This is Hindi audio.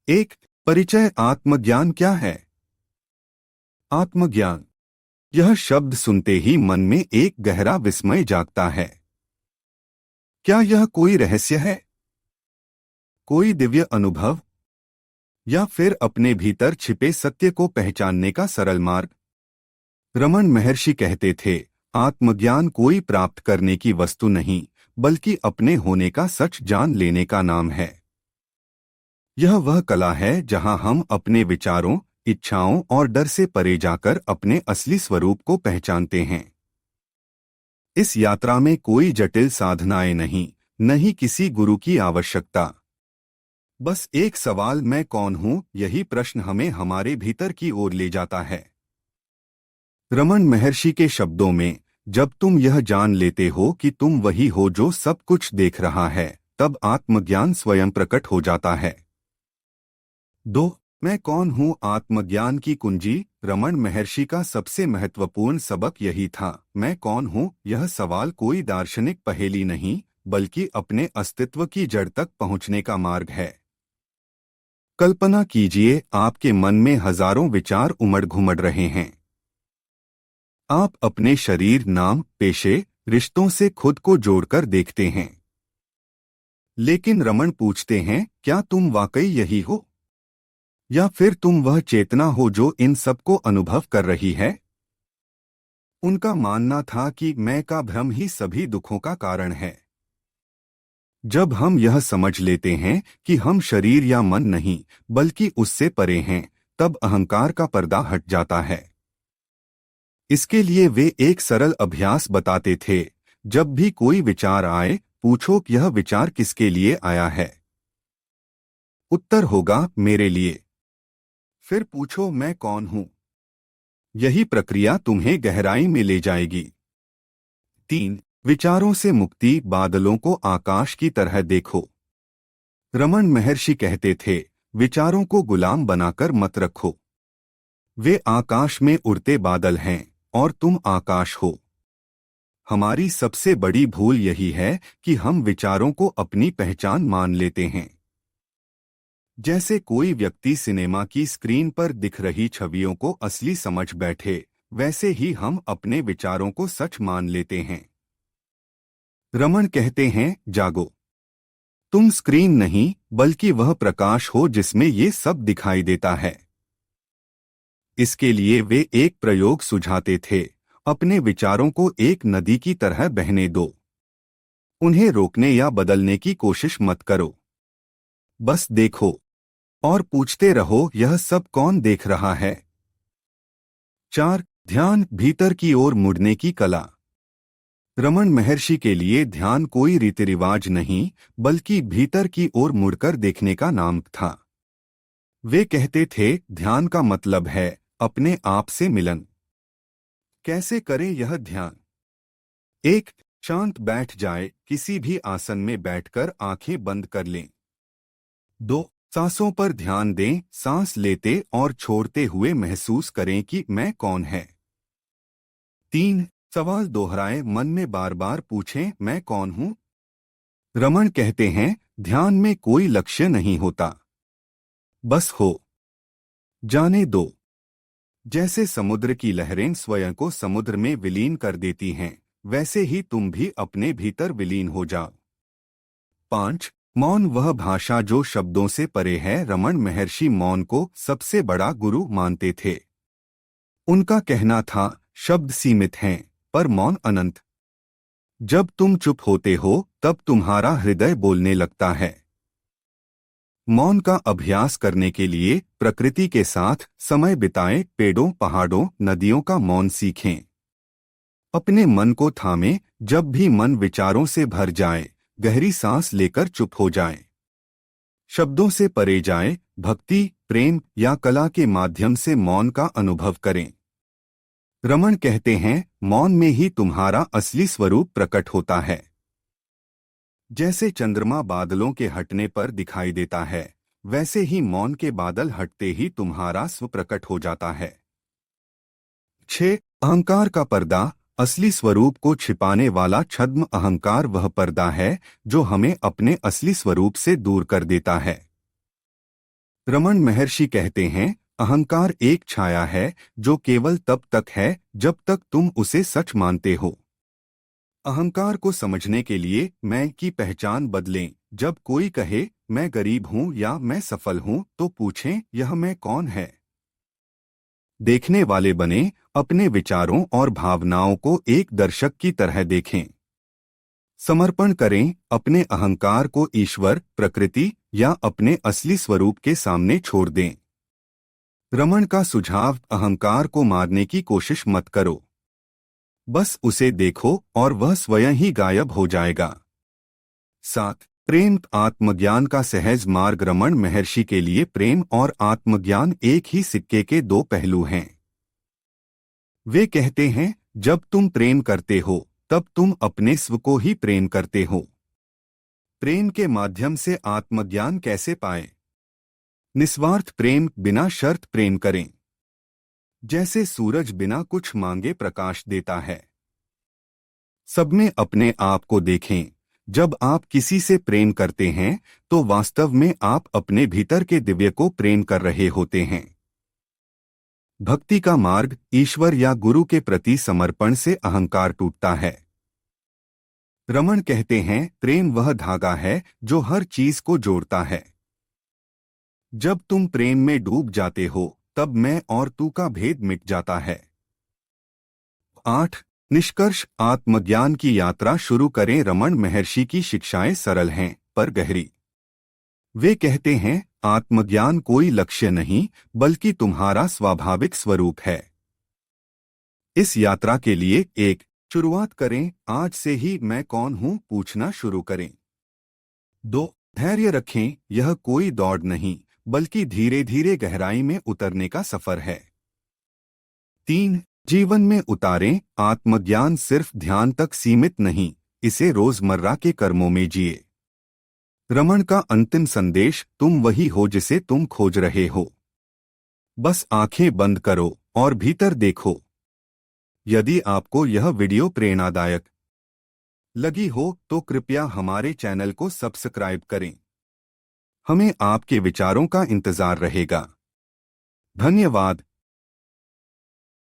एक परिचय। आत्मज्ञान क्या है? आत्मज्ञान, यह शब्द सुनते ही मन में एक गहरा विस्मय जागता है। क्या यह कोई रहस्य है, कोई दिव्य अनुभव, या फिर अपने भीतर छिपे सत्य को पहचानने का सरल मार्ग? रमन महर्षि कहते थे, आत्मज्ञान कोई प्राप्त करने की वस्तु नहीं, बल्कि अपने होने का सच जान लेने का नाम है। यह वह कला है जहां हम अपने विचारों, इच्छाओं और डर से परे जाकर अपने असली स्वरूप को पहचानते हैं। इस यात्रा में कोई जटिल साधनाएं नहीं, न ही किसी गुरु की आवश्यकता। बस एक सवाल, मैं कौन हूं? यही प्रश्न हमें हमारे भीतर की ओर ले जाता है। रमन महर्षि के शब्दों में, जब तुम यह जान लेते हो कि तुम वही हो जो सब कुछ देख रहा है, तब आत्मज्ञान स्वयं प्रकट हो जाता है। 2. मैं कौन हूँ? आत्मज्ञान की कुंजी। रमन महर्षि का सबसे महत्वपूर्ण सबक यही था। मैं कौन हूँ? यह सवाल कोई दार्शनिक पहेली नहीं, बल्कि अपने अस्तित्व की जड़ तक पहुँचने का मार्ग है। कल्पना कीजिए, आपके मन में हजारों विचार उमड़ घुमड़ रहे हैं। आप अपने शरीर, नाम, पेशे, रिश्तों से खुद को जोड़कर देखते हैं। लेकिन रमन पूछते हैं, क्या तुम वाकई यही हो, या फिर तुम वह चेतना हो जो इन सबको अनुभव कर रही है? उनका मानना था कि मैं का भ्रम ही सभी दुखों का कारण है। जब हम यह समझ लेते हैं कि हम शरीर या मन नहीं, बल्कि उससे परे हैं, तब अहंकार का पर्दा हट जाता है। इसके लिए वे एक सरल अभ्यास बताते थे। जब भी कोई विचार आए, पूछो कि यह विचार किसके लिए आया है। उत्तर होगा, मेरे लिए। फिर पूछो, मैं कौन हूं? यही प्रक्रिया तुम्हें गहराई में ले जाएगी। 3. विचारों से मुक्ति। बादलों को आकाश की तरह देखो। रमन महर्षि कहते थे, विचारों को गुलाम बनाकर मत रखो। वे आकाश में उड़ते बादल हैं, और तुम आकाश हो। हमारी सबसे बड़ी भूल यही है कि हम विचारों को अपनी पहचान मान लेते हैं। जैसे कोई व्यक्ति सिनेमा की स्क्रीन पर दिख रही छवियों को असली समझ बैठे, वैसे ही हम अपने विचारों को सच मान लेते हैं। रमन कहते हैं, जागो। तुम स्क्रीन नहीं, बल्कि वह प्रकाश हो जिसमें ये सब दिखाई देता है। इसके लिए वे एक प्रयोग सुझाते थे, अपने विचारों को एक नदी की तरह बहने दो। उन्हें रोकने या बदलने की कोशिश मत करो। बस देखो, और पूछते रहो, यह सब कौन देख रहा है? 4. ध्यान, भीतर की ओर मुड़ने की कला। रमन महर्षि के लिए ध्यान कोई रीति रिवाज नहीं, बल्कि भीतर की ओर मुड़कर देखने का नाम था। वे कहते थे, ध्यान का मतलब है अपने आप से मिलन। कैसे करें यह ध्यान? 1. शांत बैठ जाए, किसी भी आसन में बैठकर आंखें बंद कर लें। 2. सांसों पर ध्यान दें, सांस लेते और छोड़ते हुए महसूस करें कि मैं कौन है। 3. सवाल दोहराएं, मन में बार बार पूछें, मैं कौन हूं? रमन कहते हैं, ध्यान में कोई लक्ष्य नहीं होता, बस हो जाने दो। जैसे समुद्र की लहरें स्वयं को समुद्र में विलीन कर देती हैं, वैसे ही तुम भी अपने भीतर विलीन हो जाओ। 5. मौन, वह भाषा जो शब्दों से परे है। रमन महर्षि मौन को सबसे बड़ा गुरु मानते थे। उनका कहना था, शब्द सीमित हैं, पर मौन अनंत। जब तुम चुप होते हो, तब तुम्हारा हृदय बोलने लगता है। मौन का अभ्यास करने के लिए प्रकृति के साथ समय बिताएं, पेड़ों, पहाड़ों, नदियों का मौन सीखें। अपने मन को थामें, जब भी मन विचारों से भर जाए, गहरी सांस लेकर चुप हो जाएं। शब्दों से परे जाएं, भक्ति, प्रेम या कला के माध्यम से मौन का अनुभव करें। रमन कहते हैं, मौन में ही तुम्हारा असली स्वरूप प्रकट होता है। जैसे चंद्रमा बादलों के हटने पर दिखाई देता है, वैसे ही मौन के बादल हटते ही तुम्हारा स्व प्रकट हो जाता है। 6. अहंकार का पर्दा, असली स्वरूप को छिपाने वाला छद्म अहंकार वह पर्दा है जो हमें अपने असली स्वरूप से दूर कर देता है। रमन महर्षि कहते हैं, अहंकार एक छाया है जो केवल तब तक है जब तक तुम उसे सच मानते हो। अहंकार को समझने के लिए मैं की पहचान बदलें। जब कोई कहे मैं गरीब हूं या मैं सफल हूं तो पूछें यह मैं कौन है। देखने वाले बने, अपने विचारों और भावनाओं को एक दर्शक की तरह देखें। समर्पण करें, अपने अहंकार को ईश्वर, प्रकृति या अपने असली स्वरूप के सामने छोड़ दें। रमन का सुझाव, अहंकार को मारने की कोशिश मत करो, बस उसे देखो और वह स्वयं ही गायब हो जाएगा। 7. प्रेम आत्मज्ञान का सहज मार्ग। रमन महर्षि के लिए प्रेम और आत्मज्ञान एक ही सिक्के के दो पहलू हैं। वे कहते हैं, जब तुम प्रेम करते हो तब तुम अपने स्व को ही प्रेम करते हो। प्रेम के माध्यम से आत्मज्ञान कैसे पाएं? निस्वार्थ प्रेम, बिना शर्त प्रेम करें। जैसे सूरज बिना कुछ मांगे प्रकाश देता है। सब में अपने आप को देखें। जब आप किसी से प्रेम करते हैं तो वास्तव में आप अपने भीतर के दिव्य को प्रेम कर रहे होते हैं। भक्ति का मार्ग, ईश्वर या गुरु के प्रति समर्पण से अहंकार टूटता है। रमन कहते हैं, प्रेम वह धागा है जो हर चीज को जोड़ता है। जब तुम प्रेम में डूब जाते हो तब मैं और तू का भेद मिट जाता है। 8. निष्कर्ष, आत्मज्ञान की यात्रा शुरू करें। रमन महर्षि की शिक्षाएं सरल हैं पर गहरी। वे कहते हैं, आत्मज्ञान कोई लक्ष्य नहीं बल्कि तुम्हारा स्वाभाविक स्वरूप है। इस यात्रा के लिए एक शुरुआत करें। आज से ही मैं कौन हूं पूछना शुरू करें। 2. धैर्य रखें, यह कोई दौड़ नहीं बल्कि धीरे धीरे गहराई में उतरने का सफर है। 3. जीवन में उतारें, आत्मज्ञान सिर्फ ध्यान तक सीमित नहीं, इसे रोजमर्रा के कर्मों में जिए। रमन का अंतिम संदेश, तुम वही हो जिसे तुम खोज रहे हो। बस आंखें बंद करो और भीतर देखो। यदि आपको यह वीडियो प्रेरणादायक लगी हो तो कृपया हमारे चैनल को सब्सक्राइब करें। हमें आपके विचारों का इंतजार रहेगा। धन्यवाद।